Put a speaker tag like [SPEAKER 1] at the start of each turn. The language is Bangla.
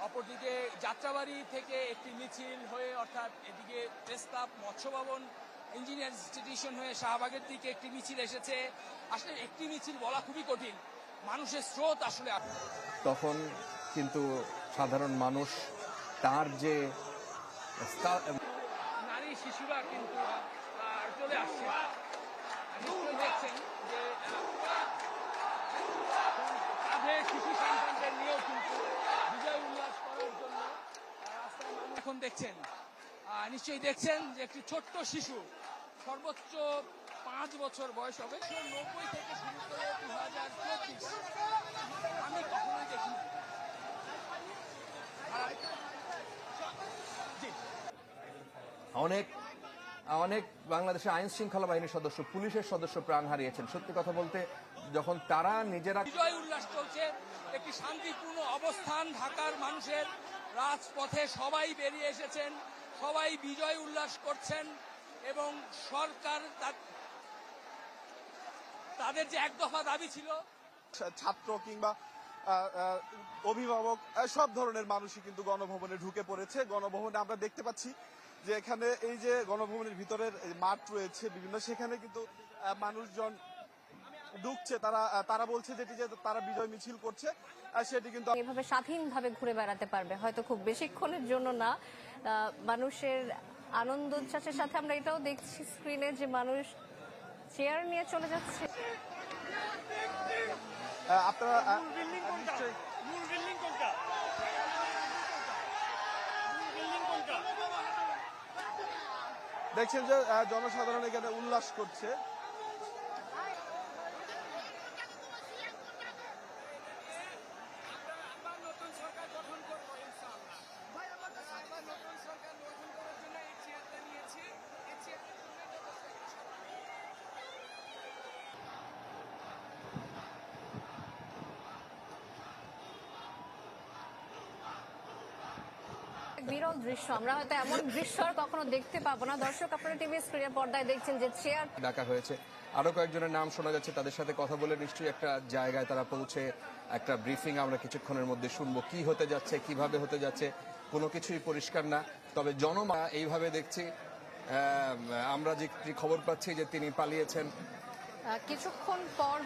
[SPEAKER 1] অপরদিকে যাত্রাবাড়ি থেকে একটি মিছিল হয়ে অর্থাৎ এদিকে প্রেস ক্লাব, মৎস্য ভবন, ইঞ্জিনিয়ার ইনস্টিটিউশন হয়ে শাহবাগের দিকে একটি মিছিল এসেছে। আসলে একটি মিছিল বলা খুবই কঠিন, মানুষের স্রোত আসলে।
[SPEAKER 2] তখন কিন্তু সাধারণ মানুষ তার যে
[SPEAKER 1] নারী শিশুরা কিন্তু চলে আসছে। নিশ্চয়ই দেখছেন যে কাঁধে শিশু সন্তানদের নিয়েও কিন্তু বিজয় উল্লাস করার জন্য রাস্তায় মানুষ এখন দেখছেন। নিশ্চয়ই দেখছেন যে একটি ছোট্ট শিশু, সর্বোচ্চ 5 বছর বয়স হবে, 90 থেকে শুরু করে 2024 আমি কখনোই দেখিনি।
[SPEAKER 2] অনেক অনেক বাংলাদেশের আইন শৃঙ্খলা বাহিনীর সদস্য, পুলিশের সদস্য প্রাণ হারিয়েছেন। সত্যি কথা বলতে যখন তারা নিজেরা
[SPEAKER 1] বিজয় উল্লাস চলছে, একটি শান্তিপূর্ণ অবস্থান ঢাকার মানুষের, রাজপথে সবাই বেরিয়ে এসেছেন, সবাই বিজয় উল্লাস করছেন এবং সরকার তাদের যে এক দফা দাবি ছিল,
[SPEAKER 3] ছাত্র কিংবা অভিভাবক সব ধরনের মানুষই কিন্তু গণভবনে ঢুকে পড়েছে। গণভবনে আমরা দেখতে পাচ্ছি যে এখানে এই যে গণভবনের ভিতরের মাঠ রয়েছে বিভিন্ন, সেখানে কিন্তু মানুষজন ঢুকছে। তারা বলছে যেটি যে তারা বিজয় মিছিল করছে, সেটি কিন্তু
[SPEAKER 4] এভাবে স্বাধীনভাবে ঘুরে বেড়াতে পারবে, হয়তো খুব বেশিক্ষণের জন্য না। মানুষের আনন্দ উচ্ছ্বাসের সাথে আমরা এটাও দেখছি স্ক্রিনে যে মানুষ চেয়ার নিয়ে চলে যাচ্ছে।
[SPEAKER 3] আপনারা দেখছেন যে জনসাধারণ এখানে উল্লাস করছে।
[SPEAKER 4] বিরল দৃশ্য, আমরা হয়তো এমন দৃশ্য আর কখনো দেখতে পাবো না। দর্শক, আপনারা টিভি স্ক্রিনের পর্দায় দেখছেন যে চেয়ার
[SPEAKER 2] ডাকা হয়েছে। আরো কয়েকজনের নাম শোনা যাচ্ছে, তাদের সাথে কথা বলে নিশ্চয়ই একটা জায়গায় তারা পৌঁছে একটা ব্রিফিং আমরা কিছুক্ষণের মধ্যে শুনবো। কি হতে যাচ্ছে, কিভাবে হতে যাচ্ছে, কোনো কিছুই পরিষ্কার না। তবে এইভাবে দেখছি, আমরা যে খবর পাচ্ছি যে তিনি পালিয়েছেন।
[SPEAKER 4] কিছুক্ষণ পর